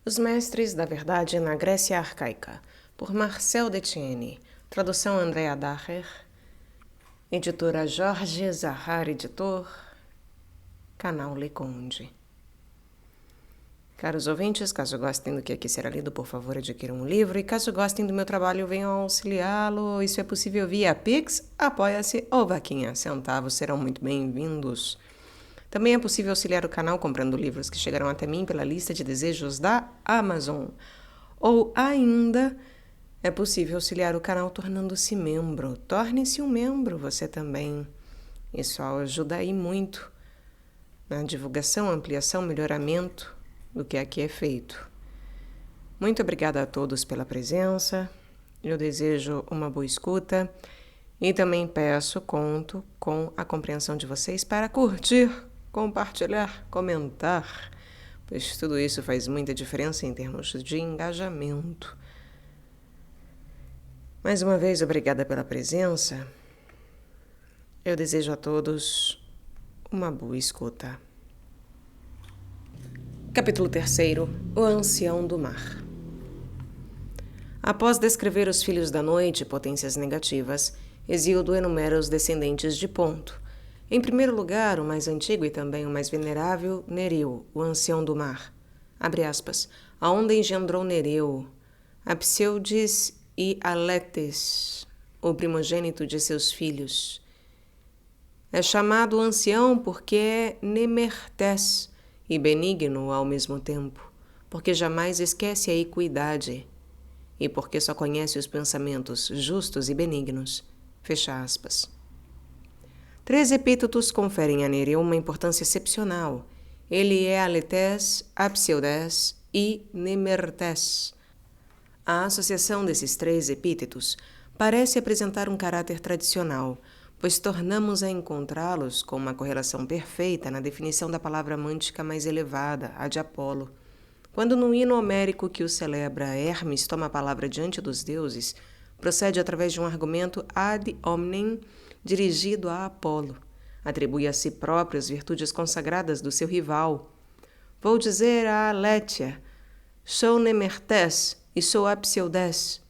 Os Mestres da Verdade na Grécia Arcaica, por Marcel Detienne, tradução Andrea Dacher, editora Jorge Zahar Editor, canal Leconde. Caros ouvintes, caso gostem do que aqui será lido, por favor adquiram um livro, e caso gostem do meu trabalho, venham auxiliá-lo. Isso é possível via Pix, Apoia-se ou Vaquinha. Centavos serão muito bem-vindos. Também é possível auxiliar o canal comprando livros que chegarão até mim pela lista de desejos da Amazon. Ou ainda, é possível auxiliar o canal tornando-se membro. Torne-se um membro você também. Isso ajuda aí muito na divulgação, ampliação, melhoramento do que aqui é feito. Muito obrigada a todos pela presença. Eu desejo uma boa escuta e também conto com a compreensão de vocês para curtir, compartilhar, comentar, pois tudo isso faz muita diferença em termos de engajamento. Mais uma vez, obrigada pela presença. Eu desejo a todos uma boa escuta. Capítulo 3. O Ancião do Mar. Após descrever os filhos da noite, potências negativas, Hesíodo enumera os descendentes de Ponto. Em primeiro lugar, o mais antigo e também o mais venerável, Nereu, o Ancião do Mar. Abre aspas. A onda engendrou Nereu, Apseudes e Aletes, o primogênito de seus filhos. É chamado ancião porque é nemertes e benigno ao mesmo tempo, porque jamais esquece a equidade e porque só conhece os pensamentos justos e benignos. Fecha aspas. 3 epítetos conferem a Nereu uma importância excepcional. Ele é Aletes, Apseudes e Nemertes. A associação desses 3 epítetos parece apresentar um caráter tradicional, pois tornamos a encontrá-los com uma correlação perfeita na definição da palavra mântica mais elevada, a de Apolo. Quando no hino homérico que o celebra, Hermes toma a palavra diante dos deuses, procede através de um argumento ad hominem dirigido a Apolo. Atribui a si próprio as virtudes consagradas do seu rival. Vou dizer a Aletia, sou Nemertes e sou Apseudes.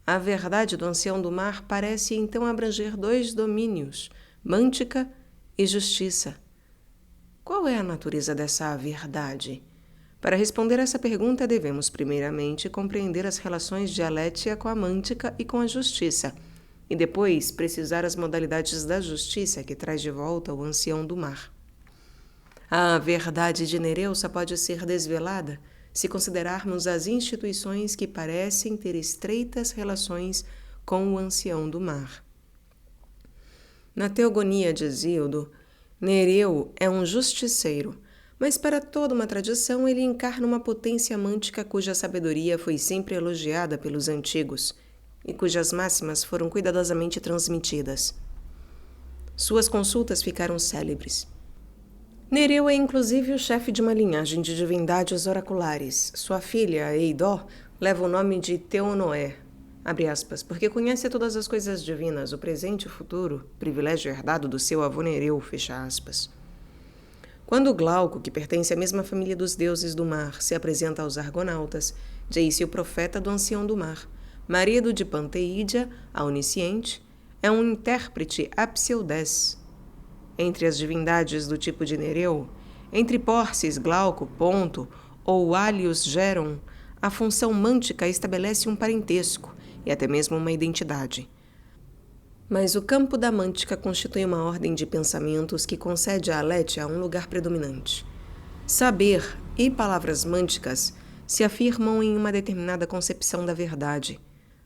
A verdade do ancião do mar parece então abranger 2 domínios, mântica e justiça. Qual é a natureza dessa verdade? Para responder essa pergunta, devemos primeiramente compreender as relações de Aletia com a mântica e com a justiça, e depois precisar as modalidades da justiça que traz de volta o ancião do mar. A verdade de Nereu só pode ser desvelada se considerarmos as instituições que parecem ter estreitas relações com o ancião do mar. Na Teogonia de Hesíodo, Nereu é um justiceiro, mas para toda uma tradição ele encarna uma potência mântica cuja sabedoria foi sempre elogiada pelos antigos e cujas máximas foram cuidadosamente transmitidas. Suas consultas ficaram célebres. Nereu é inclusive o chefe de uma linhagem de divindades oraculares. Sua filha, Eidó, leva o nome de Teonoé, abre aspas, porque conhece todas as coisas divinas, o presente e o futuro, privilégio herdado do seu avô Nereu, fecha aspas. Quando Glauco, que pertence à mesma família dos deuses do mar, se apresenta aos argonautas, diz-se o profeta do ancião do mar, marido de Panteídia, a onisciente, é um intérprete Apseudes. Entre as divindades do tipo de Nereu, entre Pórcis, Glauco, Ponto ou Alius Geron, a função mântica estabelece um parentesco e até mesmo uma identidade. Mas o campo da mântica constitui uma ordem de pensamentos que concede a Aletia um lugar predominante. Saber e palavras mânticas se afirmam em uma determinada concepção da verdade.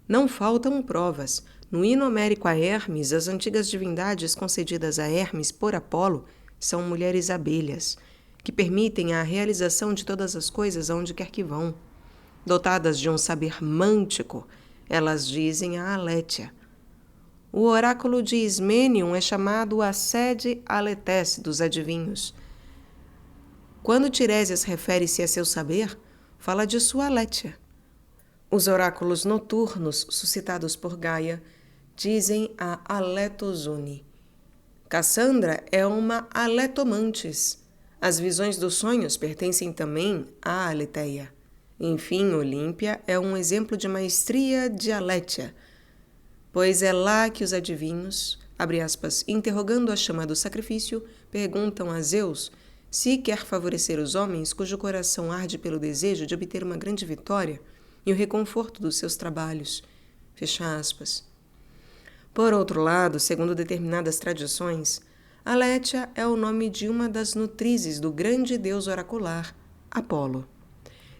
Não faltam provas. No hino homérico a Hermes, as antigas divindades concedidas a Hermes por Apolo são mulheres abelhas, que permitem a realização de todas as coisas aonde quer que vão. Dotadas de um saber mântico, elas dizem a Aletia. O oráculo de Ismênion é chamado a sede Aletes dos adivinhos. Quando Tiresias refere-se a seu saber, fala de sua Aletia. Os oráculos noturnos, suscitados por Gaia, dizem a Aletozone. Cassandra é uma Aletomantes. As visões dos sonhos pertencem também à Aletheia. Enfim, Olímpia é um exemplo de maestria de Alétia, pois é lá que os adivinhos, abre aspas, interrogando a chama do sacrifício, perguntam a Zeus se quer favorecer os homens cujo coração arde pelo desejo de obter uma grande vitória e o reconforto dos seus trabalhos. Fecha aspas. Por outro lado, segundo determinadas tradições, Alétia é o nome de uma das nutrizes do grande deus oracular, Apolo.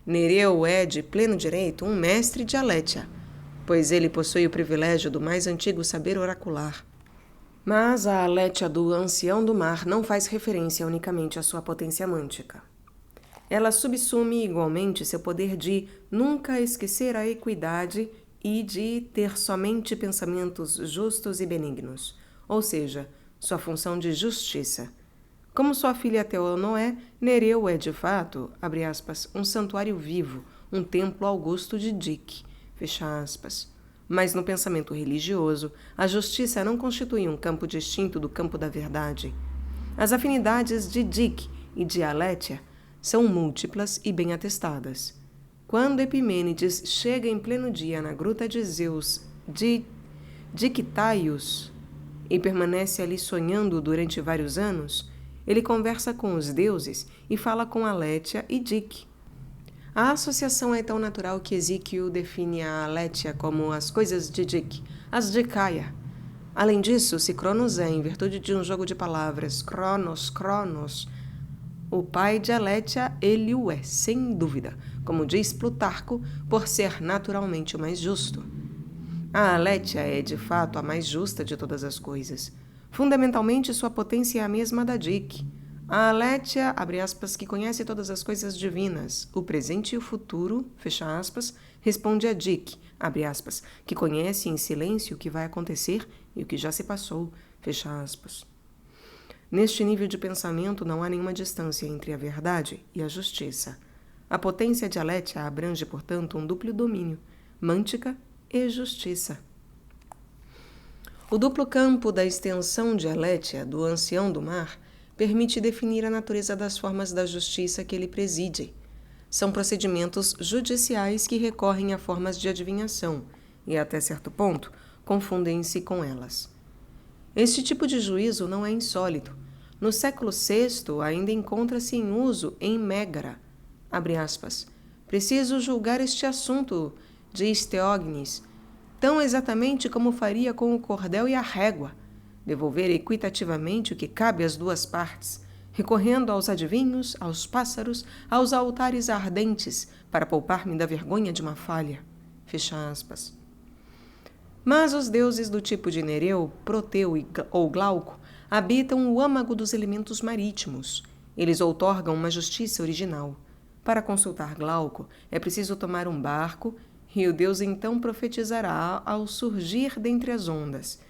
Nereu é, de pleno direito, um mestre de Alétia, pois ele possui o privilégio do mais antigo saber oracular. Mas a Alétia do Ancião do Mar não faz referência unicamente à sua potência mântica. Ela subsume igualmente seu poder de nunca esquecer a equidade e de ter somente pensamentos justos e benignos, ou seja, sua função de justiça. Como sua filha Teonoé, Nereu é, de fato, abre aspas, um santuário vivo, um templo augusto de Dique, fecha aspas. Mas no pensamento religioso, a justiça não constitui um campo distinto do campo da verdade. As afinidades de Dique e de Alétia são múltiplas e bem atestadas. Quando Epimênides chega em pleno dia na gruta de Zeus de Dictaios e permanece ali sonhando durante vários anos, ele conversa com os deuses e fala com Alétia e Dique. A associação é tão natural que Esíquio define a Alétia como as coisas de Dique, as de Caia. Além disso, se Cronos é, em virtude de um jogo de palavras, Cronos, o pai de Alétia, ele o é, sem dúvida, como diz Plutarco, por ser naturalmente o mais justo. A Alétia é, de fato, a mais justa de todas as coisas. Fundamentalmente, sua potência é a mesma da Dique. A Alétia, abre aspas, que conhece todas as coisas divinas, o presente e o futuro, fecha aspas, responde a Dique, abre aspas, que conhece em silêncio o que vai acontecer e o que já se passou, fecha aspas. Neste nível de pensamento não há nenhuma distância entre a verdade e a justiça. A potência de Alétia abrange, portanto, um duplo domínio, mântica e justiça. O duplo campo da extensão de Alétia, do Ancião do Mar, permite definir a natureza das formas da justiça que ele preside. São procedimentos judiciais que recorrem a formas de adivinhação e, até certo ponto, confundem-se com elas. Este tipo de juízo não é insólito. No século VI, ainda encontra-se em uso em Mégara. Abre aspas. Preciso julgar este assunto, diz Teógenes, tão exatamente como faria com o cordel e a régua, devolver equitativamente o que cabe às duas partes, recorrendo aos adivinhos, aos pássaros, aos altares ardentes, para poupar-me da vergonha de uma falha. Fecha aspas. Mas os deuses do tipo de Nereu, Proteu ou Glauco habitam o âmago dos elementos marítimos. Eles outorgam uma justiça original. Para consultar Glauco, é preciso tomar um barco, e o deus então profetizará ao surgir dentre as ondas.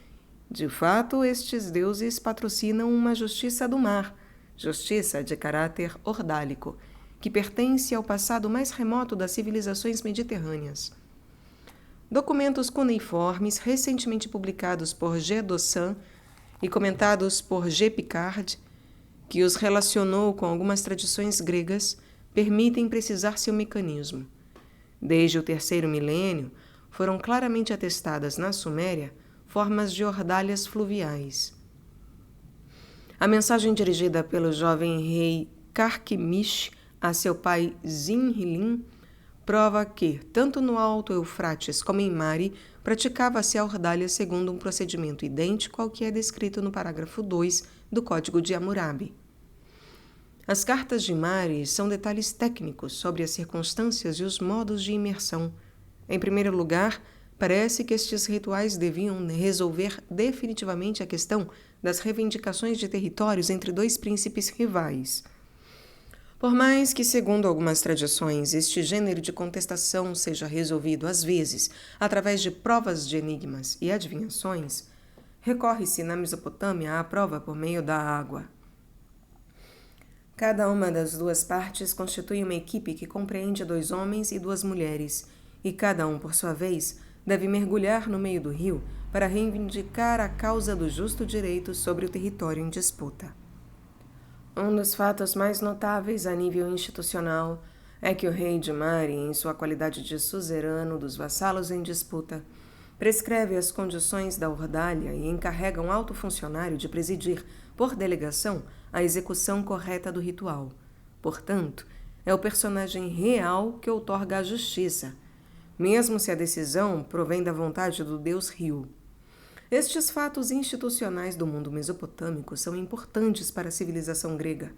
De fato, estes deuses patrocinam uma justiça do mar, justiça de caráter ordálico, que pertence ao passado mais remoto das civilizações mediterrâneas. Documentos cuneiformes recentemente publicados por G. Dossan e comentados por G. Picard, que os relacionou com algumas tradições gregas, permitem precisar seu mecanismo. Desde o terceiro milênio, foram claramente atestadas na Suméria formas de ordalhas fluviais. A mensagem dirigida pelo jovem rei Carquemish a seu pai Zinhilin prova que, tanto no Alto Eufrates como em Mari, praticava-se a ordalha segundo um procedimento idêntico ao que é descrito no parágrafo 2 do Código de Hammurabi. As cartas de Mari são detalhes técnicos sobre as circunstâncias e os modos de imersão. Em primeiro lugar, parece que estes rituais deviam resolver definitivamente a questão das reivindicações de territórios entre dois príncipes rivais. Por mais que, segundo algumas tradições, este gênero de contestação seja resolvido, às vezes, através de provas de enigmas e adivinhações, recorre-se na Mesopotâmia à prova por meio da água. Cada uma das duas partes constitui uma equipe que compreende 2 homens e 2 mulheres, e cada um, por sua vez, deve mergulhar no meio do rio para reivindicar a causa do justo direito sobre o território em disputa. Um dos fatos mais notáveis a nível institucional é que o rei de Mari, em sua qualidade de suzerano dos vassalos em disputa, prescreve as condições da ordalha e encarrega um alto funcionário de presidir, por delegação, a execução correta do ritual. Portanto, é o personagem real que outorga a justiça, mesmo se a decisão provém da vontade do deus Rio. Estes fatos institucionais do mundo mesopotâmico são importantes para a civilização grega.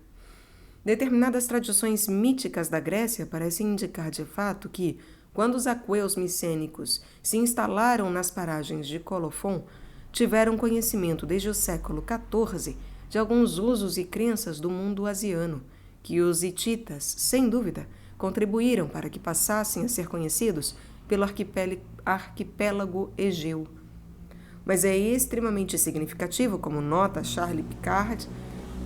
Determinadas tradições míticas da Grécia parecem indicar de fato que, quando os aqueus micênicos se instalaram nas paragens de Colofon, tiveram conhecimento desde o século XIV de alguns usos e crenças do mundo asiano, que os hititas, sem dúvida, contribuíram para que passassem a ser conhecidos pelo arquipélago Egeu. Mas é extremamente significativo, como nota Charles Picard,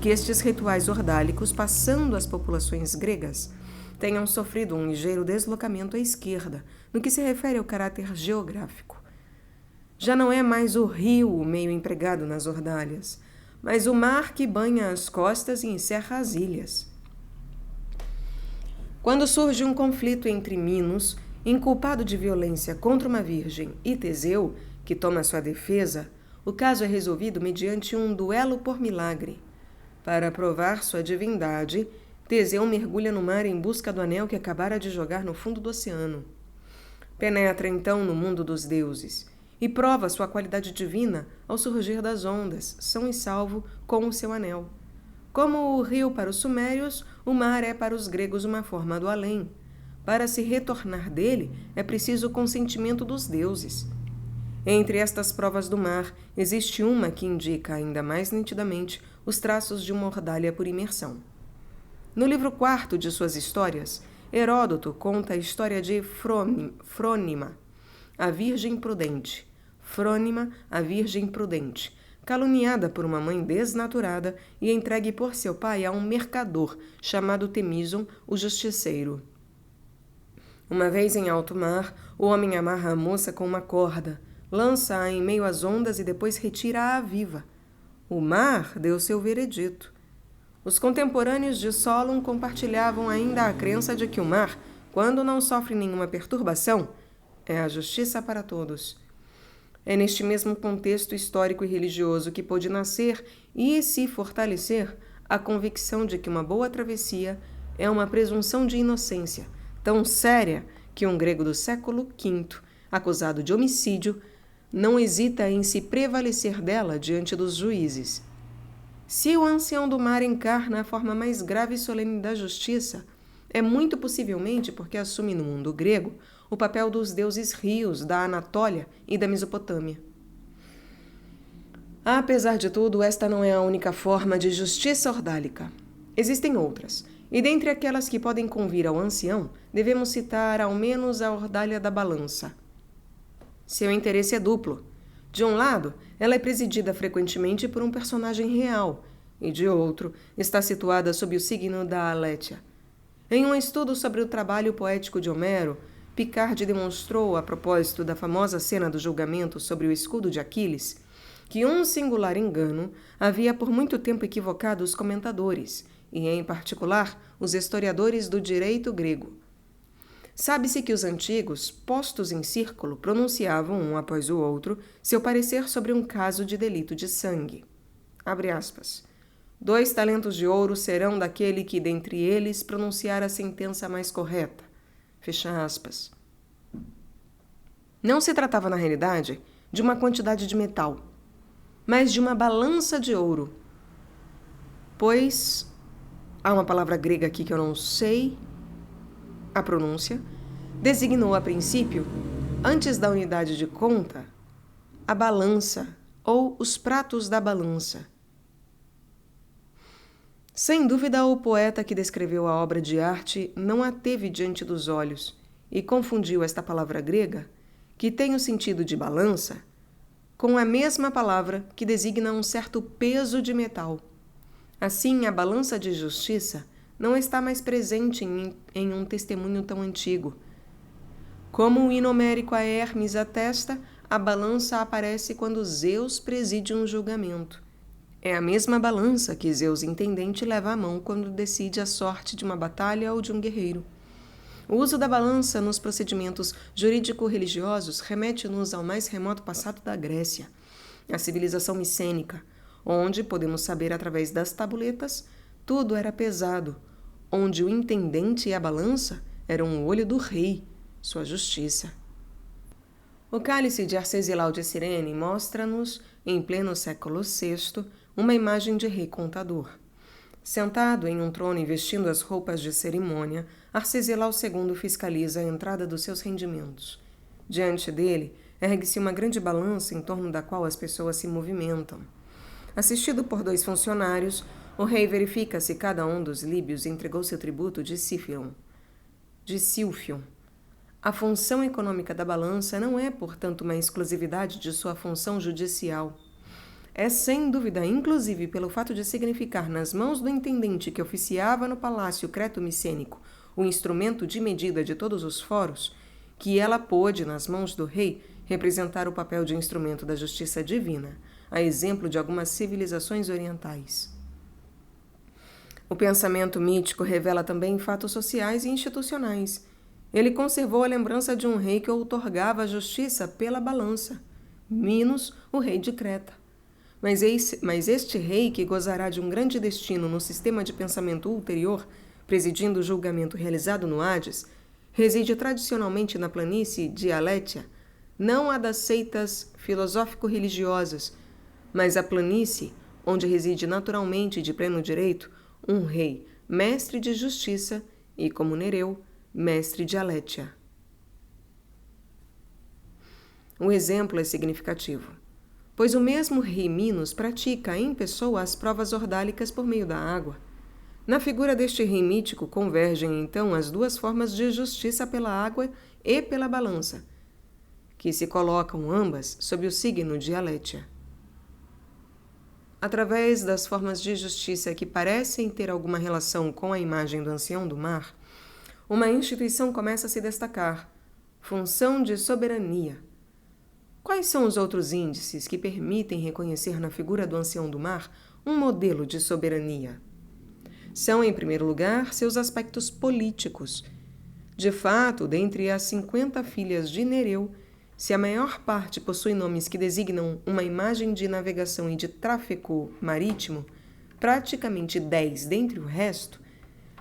que estes rituais ordálicos, passando às populações gregas, tenham sofrido um ligeiro deslocamento à esquerda, no que se refere ao caráter geográfico. Já não é mais o rio o meio empregado nas ordalhas, mas o mar que banha as costas e encerra as ilhas. Quando surge um conflito entre Minos, inculpado de violência contra uma virgem, e Teseu, que toma sua defesa, o caso é resolvido mediante um duelo por milagre. Para provar sua divindade, Teseu mergulha no mar em busca do anel que acabara de jogar no fundo do oceano. Penetra então no mundo dos deuses e prova sua qualidade divina ao surgir das ondas, são e salvo com o seu anel. Como o rio para os sumérios, o mar é para os gregos uma forma do além. Para se retornar dele, é preciso o consentimento dos deuses. Entre estas provas do mar, existe uma que indica ainda mais nitidamente os traços de uma ordalha por imersão. No livro 4 de suas histórias, Heródoto conta a história de Frônima, a Virgem Prudente. Frônima, a Virgem Prudente, caluniada por uma mãe desnaturada e entregue por seu pai a um mercador chamado Temíson, o Justiceiro. Uma vez em alto mar, o homem amarra a moça com uma corda, lança-a em meio às ondas e depois retira-a viva. O mar deu seu veredito. Os contemporâneos de Solon compartilhavam ainda a crença de que o mar, quando não sofre nenhuma perturbação, é a justiça para todos. É neste mesmo contexto histórico e religioso que pôde nascer e se fortalecer a convicção de que uma boa travessia é uma presunção de inocência, tão séria que um grego do século V, acusado de homicídio, não hesita em se prevalecer dela diante dos juízes. Se o ancião do mar encarna a forma mais grave e solene da justiça, é muito possivelmente porque assume no mundo grego o papel dos deuses rios da Anatólia e da Mesopotâmia. Apesar de tudo, esta não é a única forma de justiça ordálica. Existem outras, e dentre aquelas que podem convir ao ancião, devemos citar ao menos a ordalha da balança. Seu interesse é duplo. De um lado, ela é presidida frequentemente por um personagem real, e de outro, está situada sob o signo da Alétia. Em um estudo sobre o trabalho poético de Homero, Picard demonstrou, a propósito da famosa cena do julgamento sobre o escudo de Aquiles, que um singular engano havia por muito tempo equivocado os comentadores, e, em particular, os historiadores do direito grego. Sabe-se que os antigos, postos em círculo, pronunciavam, um após o outro, seu parecer sobre um caso de delito de sangue. Abre aspas. 2 talentos de ouro serão daquele que, dentre eles, pronunciar a sentença mais correta. Fecha aspas. Não se tratava, na realidade, de uma quantidade de metal, mas de uma balança de ouro. Pois há uma palavra grega aqui que eu não sei a pronúncia, designou a princípio, antes da unidade de conta, a balança ou os pratos da balança. Sem dúvida, o poeta que descreveu a obra de arte não a teve diante dos olhos e confundiu esta palavra grega, que tem o sentido de balança, com a mesma palavra que designa um certo peso de metal. Assim, a balança de justiça não está mais presente em um testemunho tão antigo. Como o hino homérico a Hermes atesta, a balança aparece quando Zeus preside um julgamento. É a mesma balança que Zeus intendente leva à mão quando decide a sorte de uma batalha ou de um guerreiro. O uso da balança nos procedimentos jurídico-religiosos remete-nos ao mais remoto passado da Grécia, a civilização micênica, onde, podemos saber através das tabuletas, tudo era pesado, onde o intendente e a balança eram o olho do rei, sua justiça. O cálice de Arcesilau de Cirene mostra-nos, em pleno século VI, uma imagem de rei contador. Sentado em um trono e vestindo as roupas de cerimônia, Arcesilau II fiscaliza a entrada dos seus rendimentos. Diante dele, ergue-se uma grande balança em torno da qual as pessoas se movimentam. Assistido por 2 funcionários, o rei verifica se cada um dos líbios entregou seu tributo de Sílfion. A função econômica da balança não é, portanto, uma exclusividade de sua função judicial. É, sem dúvida, inclusive pelo fato de significar nas mãos do intendente que oficiava no palácio creto-micênico o instrumento de medida de todos os foros, que ela pôde, nas mãos do rei, representar o papel de instrumento da justiça divina, a exemplo de algumas civilizações orientais. O pensamento mítico revela também fatos sociais e institucionais. Ele conservou a lembrança de um rei que outorgava a justiça pela balança, Minos, o rei de Creta. Mas este rei, que gozará de um grande destino no sistema de pensamento ulterior, presidindo o julgamento realizado no Hades, reside tradicionalmente na planície de Alétia, não a das seitas filosófico-religiosas, mas a planície onde reside naturalmente e de pleno direito um rei, mestre de justiça e, como Nereu, mestre de Alétia. O exemplo é significativo, pois o mesmo rei Minos pratica em pessoa as provas ordálicas por meio da água. Na figura deste rei mítico convergem, então, as 2 formas de justiça pela água e pela balança, que se colocam ambas sob o signo de Alétia. Através das formas de justiça que parecem ter alguma relação com a imagem do ancião do mar, uma instituição começa a se destacar, função de soberania. Quais são os outros índices que permitem reconhecer na figura do ancião do mar um modelo de soberania? São, em primeiro lugar, seus aspectos políticos. De fato, dentre as 50 filhas de Nereu, se a maior parte possui nomes que designam uma imagem de navegação e de tráfego marítimo, praticamente 10 dentre o resto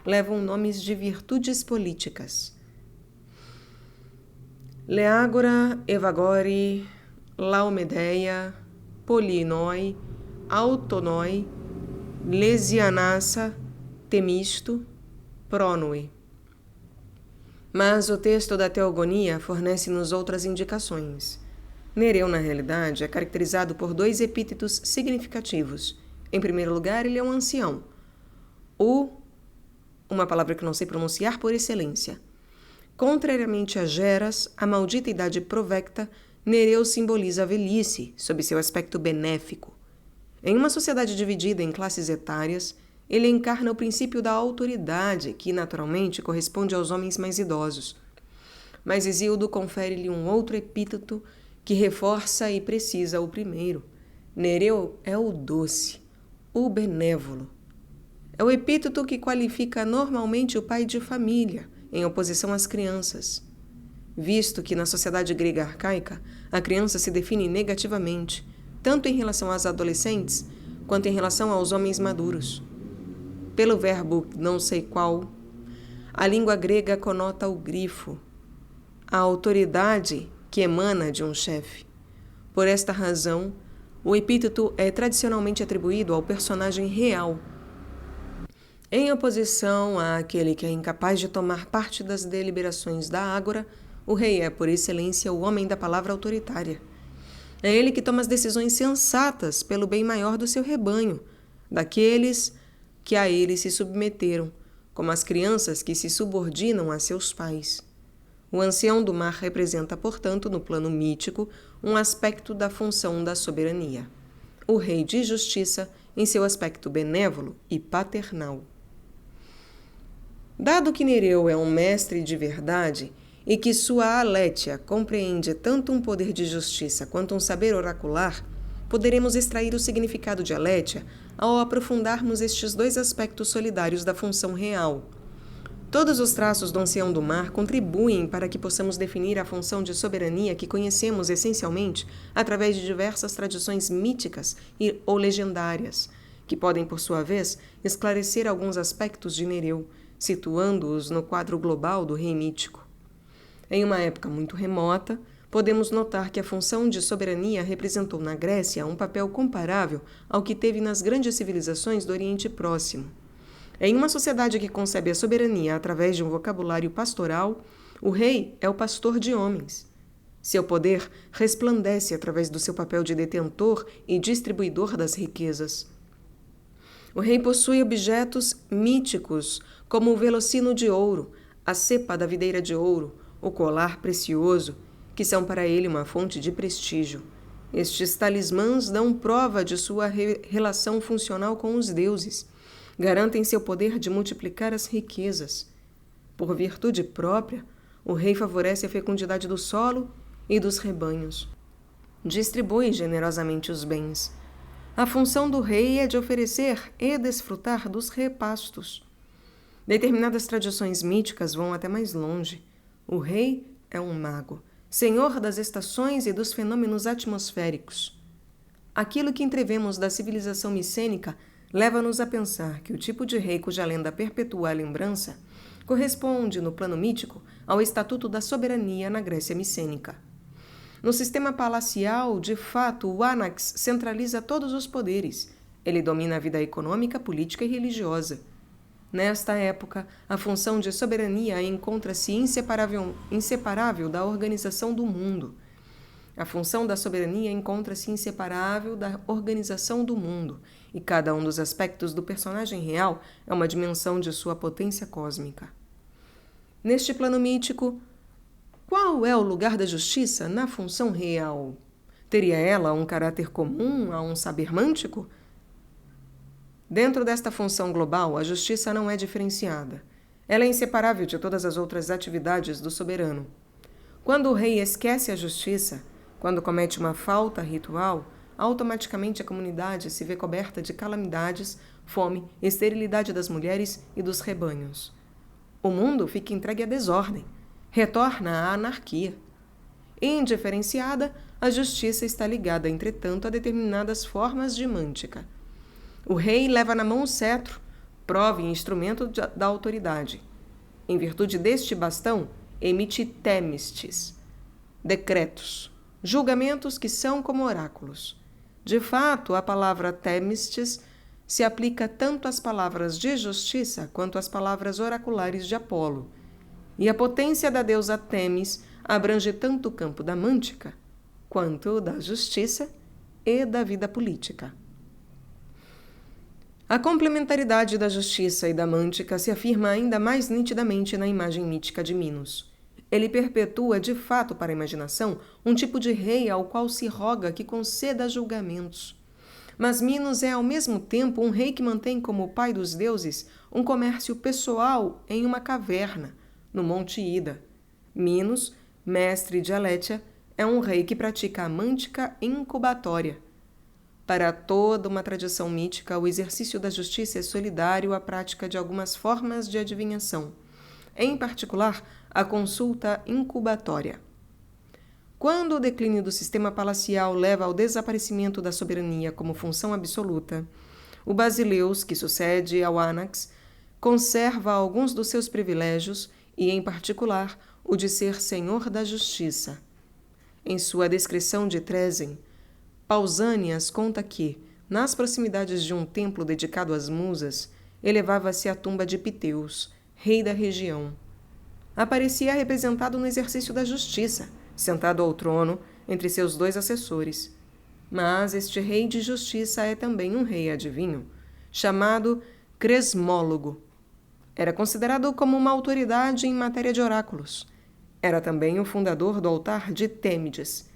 levam nomes de virtudes políticas. Leágora, Evagore, Laumedeia, Polinoi, Autonoi, Lesianassa, Temisto, Prónoe. Mas o texto da Teogonia fornece-nos outras indicações. Nereu, na realidade, é caracterizado por 2 epítetos significativos. Em primeiro lugar, ele é um ancião. Uma palavra que não sei pronunciar por excelência. Contrariamente a Geras, a maldita idade provecta, Nereu simboliza a velhice, sob seu aspecto benéfico. Em uma sociedade dividida em classes etárias, ele encarna o princípio da autoridade, que naturalmente corresponde aos homens mais idosos. Mas Hesíodo confere-lhe um outro epíteto que reforça e precisa o primeiro. Nereu é o doce, o benévolo. É o epíteto que qualifica normalmente o pai de família, em oposição às crianças. Visto que na sociedade grega arcaica a criança se define negativamente, tanto em relação às adolescentes quanto em relação aos homens maduros. Pelo verbo não sei qual, a língua grega conota o grifo, a autoridade que emana de um chefe. Por esta razão, o epíteto é tradicionalmente atribuído ao personagem real, em oposição àquele que é incapaz de tomar parte das deliberações da ágora. O rei é, por excelência, o homem da palavra autoritária. É ele que toma as decisões sensatas pelo bem maior do seu rebanho, daqueles que a ele se submeteram, como as crianças que se subordinam a seus pais. O ancião do mar representa, portanto, no plano mítico, um aspecto da função da soberania. O rei de justiça em seu aspecto benévolo e paternal. Dado que Nereu é um mestre de verdade e que sua Alétia compreende tanto um poder de justiça quanto um saber oracular, poderemos extrair o significado de Alétia ao aprofundarmos estes 2 aspectos solidários da função real. Todos os traços do Ancião do Mar contribuem para que possamos definir a função de soberania que conhecemos essencialmente através de diversas tradições míticas ou legendárias, que podem, por sua vez, esclarecer alguns aspectos de Nereu, situando-os no quadro global do rei mítico. Em uma época muito remota, podemos notar que a função de soberania representou na Grécia um papel comparável ao que teve nas grandes civilizações do Oriente Próximo. Em uma sociedade que concebe a soberania através de um vocabulário pastoral, o rei é o pastor de homens. Seu poder resplandece através do seu papel de detentor e distribuidor das riquezas. O rei possui objetos míticos, como o velocino de ouro, a cepa da videira de ouro, o colar precioso, que são para ele uma fonte de prestígio. Estes talismãs dão prova de sua relação funcional com os deuses. Garantem seu poder de multiplicar as riquezas. Por virtude própria, o rei favorece a fecundidade do solo e dos rebanhos. Distribui generosamente os bens. A função do rei é de oferecer e desfrutar dos repastos. Determinadas tradições míticas vão até mais longe. O rei é um mago, senhor das estações e dos fenômenos atmosféricos. Aquilo que entrevemos da civilização micênica leva-nos a pensar que o tipo de rei cuja lenda perpetua a lembrança corresponde, no plano mítico, ao estatuto da soberania na Grécia micênica. No sistema palacial, de fato, o Anax centraliza todos os poderes. Ele domina a vida econômica, política e religiosa. Nesta época, a função de soberania encontra-se inseparável da organização do mundo. A função da soberania encontra-se inseparável da organização do mundo, e cada um dos aspectos do personagem real é uma dimensão de sua potência cósmica. Neste plano mítico, qual é o lugar da justiça na função real? Teria ela um caráter comum a um saber mântico? Dentro desta função global, a justiça não é diferenciada. Ela é inseparável de todas as outras atividades do soberano. Quando o rei esquece a justiça, quando comete uma falta ritual, automaticamente a comunidade se vê coberta de calamidades, fome, esterilidade das mulheres e dos rebanhos. O mundo fica entregue à desordem, retorna à anarquia. Indiferenciada, a justiça está ligada, entretanto, a determinadas formas de mântica. O rei leva na mão o cetro, prova e instrumento da autoridade. Em virtude deste bastão, emite temistes, decretos, julgamentos que são como oráculos. De fato, a palavra temistes se aplica tanto às palavras de justiça quanto às palavras oraculares de Apolo, e a potência da deusa Temis abrange tanto o campo da mântica quanto o da justiça e da vida política. A complementaridade da justiça e da mântica se afirma ainda mais nitidamente na imagem mítica de Minos. Ele perpetua, de fato, para a imaginação, um tipo de rei ao qual se roga que conceda julgamentos. Mas Minos é, ao mesmo tempo, um rei que mantém como pai dos deuses um comércio pessoal em uma caverna, no Monte Ida. Minos, mestre de Alétia, é um rei que pratica a mântica incubatória. Para toda uma tradição mítica, o exercício da justiça é solidário à prática de algumas formas de adivinhação, em particular, a consulta incubatória. Quando o declínio do sistema palacial leva ao desaparecimento da soberania como função absoluta, o Basileus, que sucede ao Anax, conserva alguns dos seus privilégios e, em particular, o de ser senhor da justiça. Em sua descrição de Tresen, Pausanias conta que, nas proximidades de um templo dedicado às musas, elevava-se a tumba de Piteus, rei da região. Aparecia representado no exercício da justiça, sentado ao trono entre seus 2 assessores. Mas este rei de justiça é também um rei adivinho, chamado cresmólogo. Era considerado como uma autoridade em matéria de oráculos. Era também o fundador do altar de Têmides.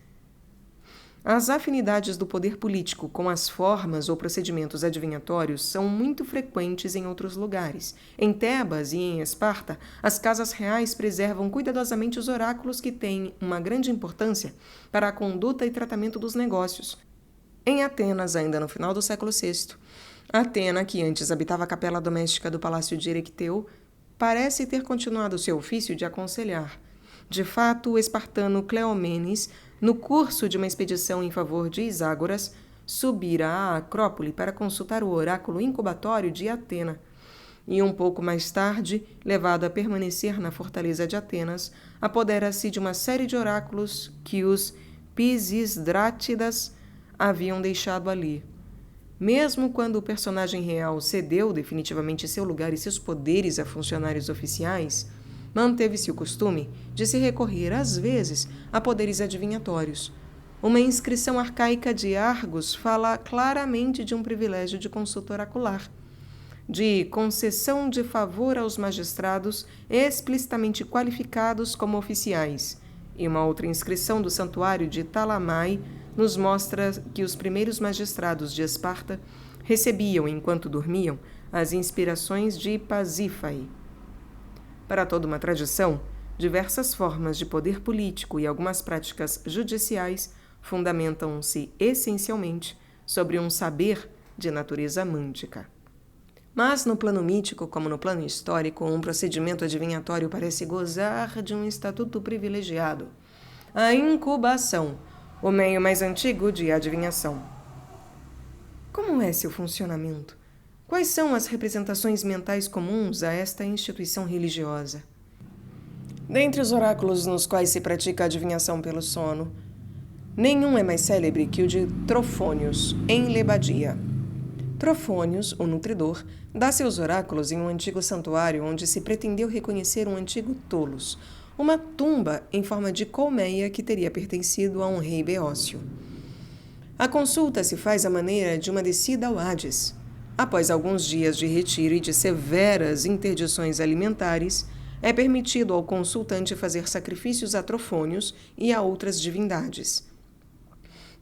As afinidades do poder político com as formas ou procedimentos adivinhatórios são muito frequentes em outros lugares. Em Tebas e em Esparta, as casas reais preservam cuidadosamente os oráculos que têm uma grande importância para a conduta e tratamento dos negócios. Em Atenas, ainda no final do século VI, Atena, que antes habitava a capela doméstica do palácio de Erecteu, parece ter continuado seu ofício de aconselhar. De fato, o espartano Cleomenes, no curso de uma expedição em favor de Iságoras, subira à Acrópole para consultar o oráculo incubatório de Atena. E um pouco mais tarde, levado a permanecer na fortaleza de Atenas, apodera-se de uma série de oráculos que os Pisístratas haviam deixado ali. Mesmo quando o personagem real cedeu definitivamente seu lugar e seus poderes a funcionários oficiais, manteve-se o costume de se recorrer, às vezes, a poderes adivinhatórios. Uma inscrição arcaica de Argos fala claramente de um privilégio de consulta oracular, de concessão de favor aos magistrados explicitamente qualificados como oficiais, e uma outra inscrição do santuário de Talamai nos mostra que os primeiros magistrados de Esparta recebiam, enquanto dormiam, as inspirações de Pasífae. Para toda uma tradição, diversas formas de poder político e algumas práticas judiciais fundamentam-se essencialmente sobre um saber de natureza mântica. Mas no plano mítico, como no plano histórico, um procedimento adivinhatório parece gozar de um estatuto privilegiado: a incubação, o meio mais antigo de adivinhação. Como é seu funcionamento? Quais são as representações mentais comuns a esta instituição religiosa? Dentre os oráculos nos quais se pratica a adivinhação pelo sono, nenhum é mais célebre que o de Trofônios, em Lebadia. Trofônios, o nutridor, dá seus oráculos em um antigo santuário onde se pretendeu reconhecer um antigo Tolos, uma tumba em forma de colmeia que teria pertencido a um rei beócio. A consulta se faz à maneira de uma descida ao Hades. Após alguns dias de retiro e de severas interdições alimentares, é permitido ao consultante fazer sacrifícios a Trofônios e a outras divindades.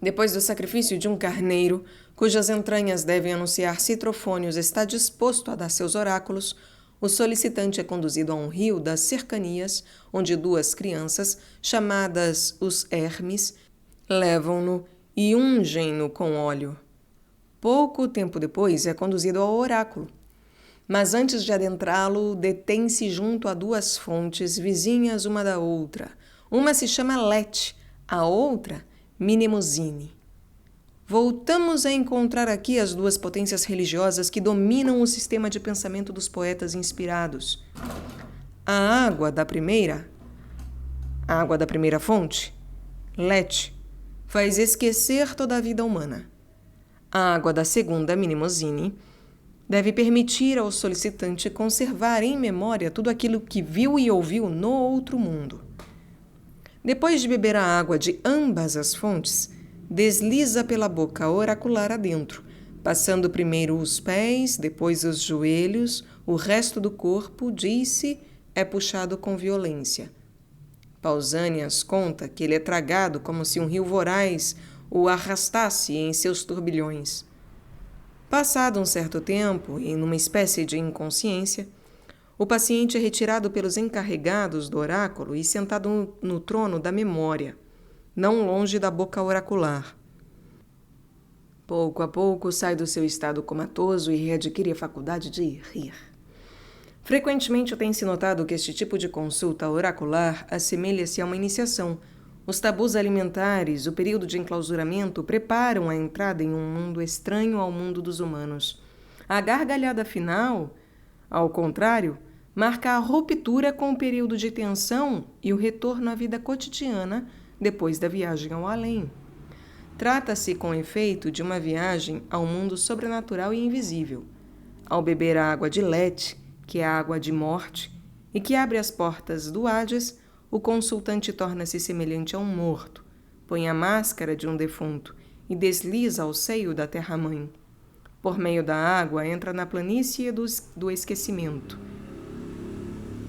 Depois do sacrifício de um carneiro, cujas entranhas devem anunciar se Trofônios está disposto a dar seus oráculos, o solicitante é conduzido a um rio das cercanias, onde duas crianças, chamadas os Hermes, levam-no e ungem-no com óleo. Pouco tempo depois é conduzido ao oráculo. Mas antes de adentrá-lo, detém-se junto a duas fontes vizinhas uma da outra. Uma se chama Lete, a outra Mnemosine. Voltamos a encontrar aqui as duas potências religiosas que dominam o sistema de pensamento dos poetas inspirados. A água da primeira fonte, Lete, faz esquecer toda a vida humana. A água da segunda, Mnemosine, deve permitir ao solicitante conservar em memória tudo aquilo que viu e ouviu no outro mundo. Depois de beber a água de ambas as fontes, desliza pela boca oracular adentro, passando primeiro os pés, depois os joelhos, o resto do corpo, diz-se, é puxado com violência. Pausanias conta que ele é tragado como se um rio voraz o arrastasse em seus turbilhões. Passado um certo tempo, e numa espécie de inconsciência, o paciente é retirado pelos encarregados do oráculo e sentado no trono da memória, não longe da boca oracular. Pouco a pouco sai do seu estado comatoso e readquire a faculdade de rir. Frequentemente tem-se notado que este tipo de consulta oracular assemelha-se a uma iniciação. Os tabus alimentares, o período de enclausuramento, preparam a entrada em um mundo estranho ao mundo dos humanos. A gargalhada final, ao contrário, marca a ruptura com o período de tensão e o retorno à vida cotidiana depois da viagem ao além. Trata-se, com efeito, de uma viagem ao mundo sobrenatural e invisível. Ao beber a água de Lete, que é a água de morte, e que abre as portas do Hades, o consultante torna-se semelhante a um morto, põe a máscara de um defunto e desliza ao seio da terra-mãe. Por meio da água, entra na planície do esquecimento.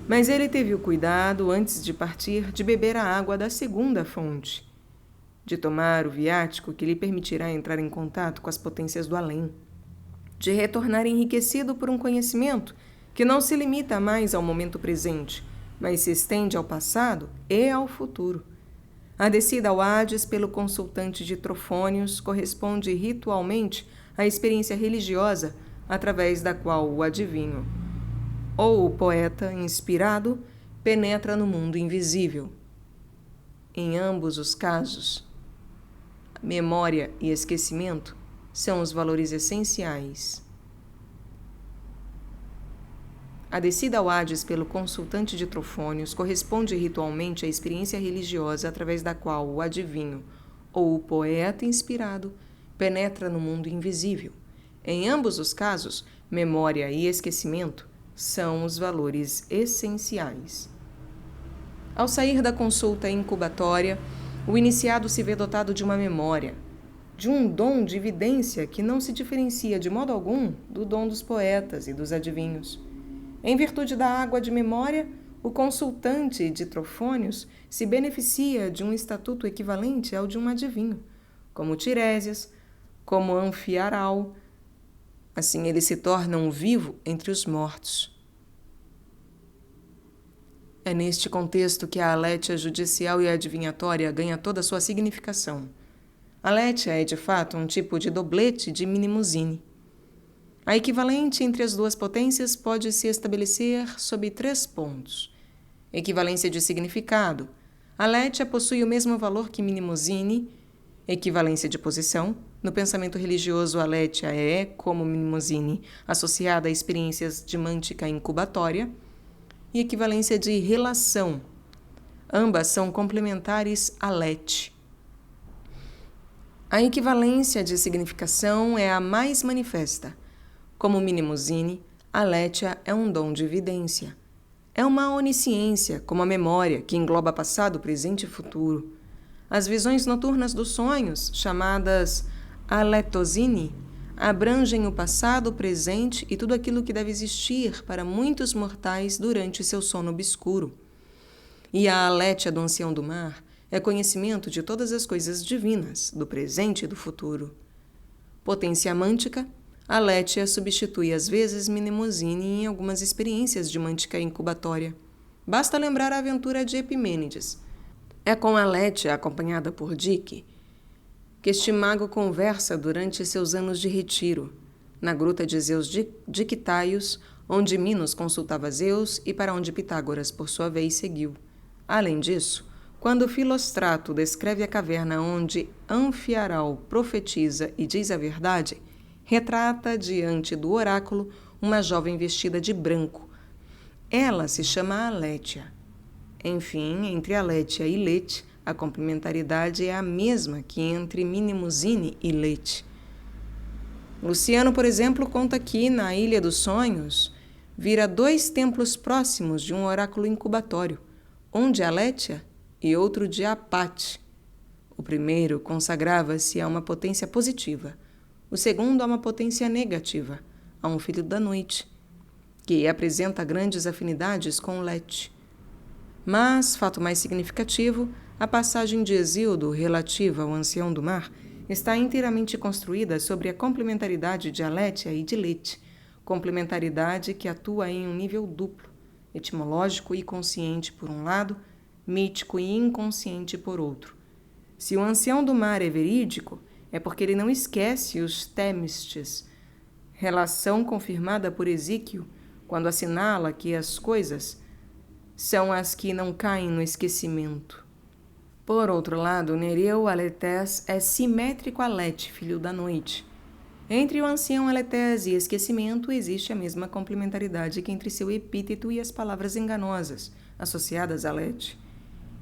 Mas ele teve o cuidado, antes de partir, de beber a água da segunda fonte, de tomar o viático que lhe permitirá entrar em contato com as potências do além, de retornar enriquecido por um conhecimento que não se limita mais ao momento presente, mas se estende ao passado e ao futuro. A descida ao Hades pelo consultante de Trofônios corresponde ritualmente à experiência religiosa através da qual o adivinho ou o poeta inspirado penetra no mundo invisível. Em ambos os casos, memória e esquecimento são os valores essenciais. A descida ao Hades pelo consultante de Trofônios corresponde ritualmente à experiência religiosa através da qual o adivinho, ou o poeta inspirado, penetra no mundo invisível. Em ambos os casos, memória e esquecimento são os valores essenciais. Ao sair da consulta incubatória, o iniciado se vê dotado de uma memória, de um dom de evidência que não se diferencia de modo algum do dom dos poetas e dos adivinhos. Em virtude da água de memória, o consultante de Trofônios se beneficia de um estatuto equivalente ao de um adivinho, como Tiresias, como Anfiaral. Assim ele se torna um vivo entre os mortos. É neste contexto que a aletheia judicial e adivinhatória ganha toda a sua significação. A aletheia é, de fato, um tipo de doblete de Mnemosyne. A equivalente entre as duas potências pode se estabelecer sob 3 pontos. Equivalência de significado. A aletheia possui o mesmo valor que Mnemosyne. Equivalência de posição. No pensamento religioso, a aletheia é, como Mnemosyne, associada a experiências de mântica incubatória. E equivalência de relação. Ambas são complementares à aletheia. A equivalência de significação é a mais manifesta. Como Mnemosyne, a aletheia é um dom de evidência. É uma onisciência, como a memória, que engloba passado, presente e futuro. As visões noturnas dos sonhos, chamadas alethosine, abrangem o passado, o presente e tudo aquilo que deve existir para muitos mortais durante seu sono obscuro. E a aletheia do ancião do mar é conhecimento de todas as coisas divinas, do presente e do futuro. Potência mântica, a aletheia substitui às vezes Mnemosyne em algumas experiências de mântica incubatória. Basta lembrar a aventura de Epimênides. É com a aletheia, acompanhada por Dike, que este mago conversa durante seus anos de retiro, na gruta de Zeus Dictaios, onde Minos consultava Zeus e para onde Pitágoras, por sua vez, seguiu. Além disso, quando Filóstrato descreve a caverna onde Anfiaral profetiza e diz a verdade, retrata diante do oráculo uma jovem vestida de branco. Ela se chama aletheia. Enfim, entre aletheia e Lethe, a complementaridade é a mesma que entre Mnemosyne e Lethe. Luciano, por exemplo, conta que, na Ilha dos Sonhos, vira 2 templos próximos de um oráculo incubatório, um de aletheia e outro de Apate. O primeiro consagrava-se a uma potência positiva, o segundo a uma potência negativa, a um filho da noite, que apresenta grandes afinidades com Lethe. Mas, fato mais significativo, a passagem de Hesíodo relativa ao ancião do mar está inteiramente construída sobre a complementaridade de aletheia e de Lethe, complementaridade que atua em um nível duplo, etimológico e consciente por um lado, mítico e inconsciente por outro. Se o ancião do mar é verídico, é porque ele não esquece os Themstes, relação confirmada por Ezequiel, quando assinala que as coisas são as que não caem no esquecimento. Por outro lado, Nereu Aletés é simétrico a Lethe, filho da noite. Entre o ancião Aletés e esquecimento existe a mesma complementaridade que entre seu epíteto e as palavras enganosas, associadas a Lethe,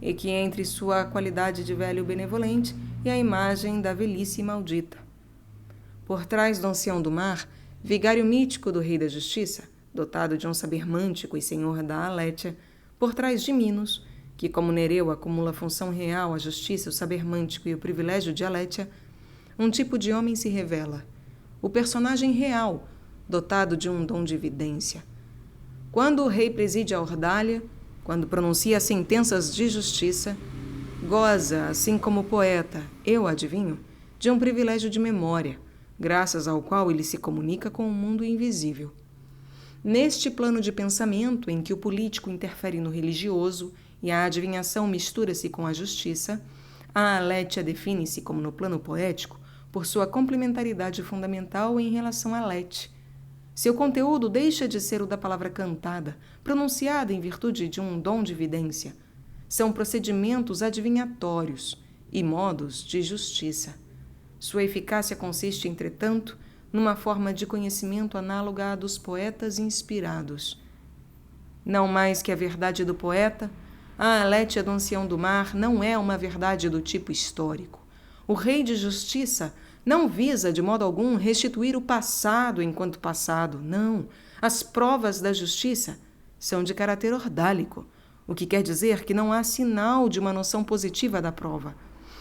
e que entre sua qualidade de velho benevolente e a imagem da velhice maldita. Por trás do ancião do mar, vigário mítico do rei da justiça, dotado de um saber mântico e senhor da aletheia, por trás de Minos, que como Nereu acumula a função real, a justiça, o saber mântico e o privilégio de aletheia, um tipo de homem se revela, o personagem real, dotado de um dom de evidência. Quando o rei preside a ordália, quando pronuncia sentenças de justiça, goza, assim como o poeta, eu adivinho, de um privilégio de memória, graças ao qual ele se comunica com o mundo invisível. Neste plano de pensamento em que o político interfere no religioso e a adivinhação mistura-se com a justiça, a aletheia define-se, como no plano poético, por sua complementaridade fundamental em relação à Lethe. Seu conteúdo deixa de ser o da palavra cantada, pronunciada em virtude de um dom de vidência. São procedimentos adivinhatórios e modos de justiça. Sua eficácia consiste, entretanto, numa forma de conhecimento análoga à dos poetas inspirados. Não mais que a verdade do poeta, a Alétia do Ancião do Mar não é uma verdade do tipo histórico. O rei de justiça não visa, de modo algum, restituir o passado enquanto passado. Não. As provas da justiça são de caráter ordálico, o que quer dizer que não há sinal de uma noção positiva da prova.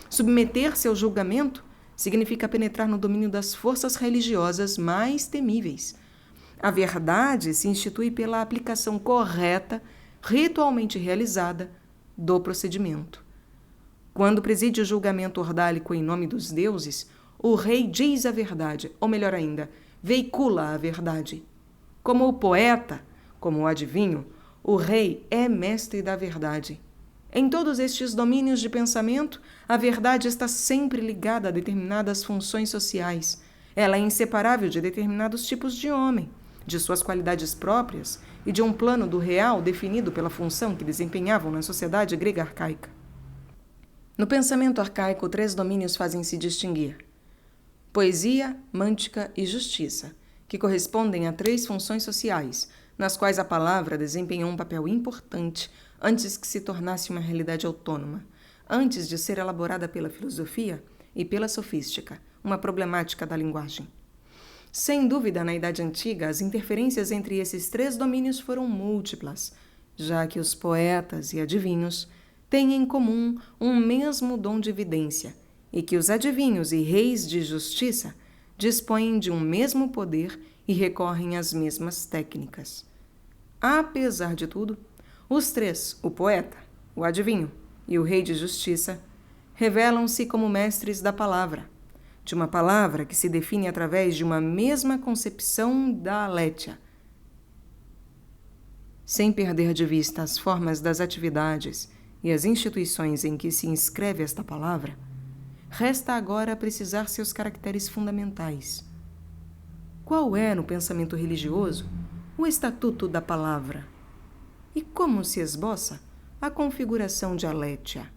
Submeter-se ao julgamento significa penetrar no domínio das forças religiosas mais temíveis. A verdade se institui pela aplicação correta, ritualmente realizada, do procedimento. Quando preside o julgamento ordálico em nome dos deuses, o rei diz a verdade, ou melhor ainda, veicula a verdade. Como o poeta, como o adivinho, o rei é mestre da verdade. Em todos estes domínios de pensamento, a verdade está sempre ligada a determinadas funções sociais. Ela é inseparável de determinados tipos de homem, de suas qualidades próprias e de um plano do real definido pela função que desempenhavam na sociedade grega arcaica. No pensamento arcaico, 3 domínios fazem-se distinguir: poesia, mântica e justiça, que correspondem a 3 funções sociais, nas quais a palavra desempenhou um papel importante antes que se tornasse uma realidade autônoma, antes de ser elaborada pela filosofia e pela sofística, uma problemática da linguagem. Sem dúvida, na Idade Antiga, as interferências entre esses 3 domínios foram múltiplas, já que os poetas e adivinhos têm em comum um mesmo dom de vidência e que os adivinhos e reis de justiça dispõem de um mesmo poder e recorrem às mesmas técnicas. Apesar de tudo, os 3, o poeta, o adivinho e o rei de justiça, revelam-se como mestres da palavra, de uma palavra que se define através de uma mesma concepção da Alétia. Sem perder de vista as formas das atividades e as instituições em que se inscreve esta palavra, resta agora precisar seus caracteres fundamentais. Qual é, no pensamento religioso, o estatuto da palavra? E como se esboça a configuração de Alétia?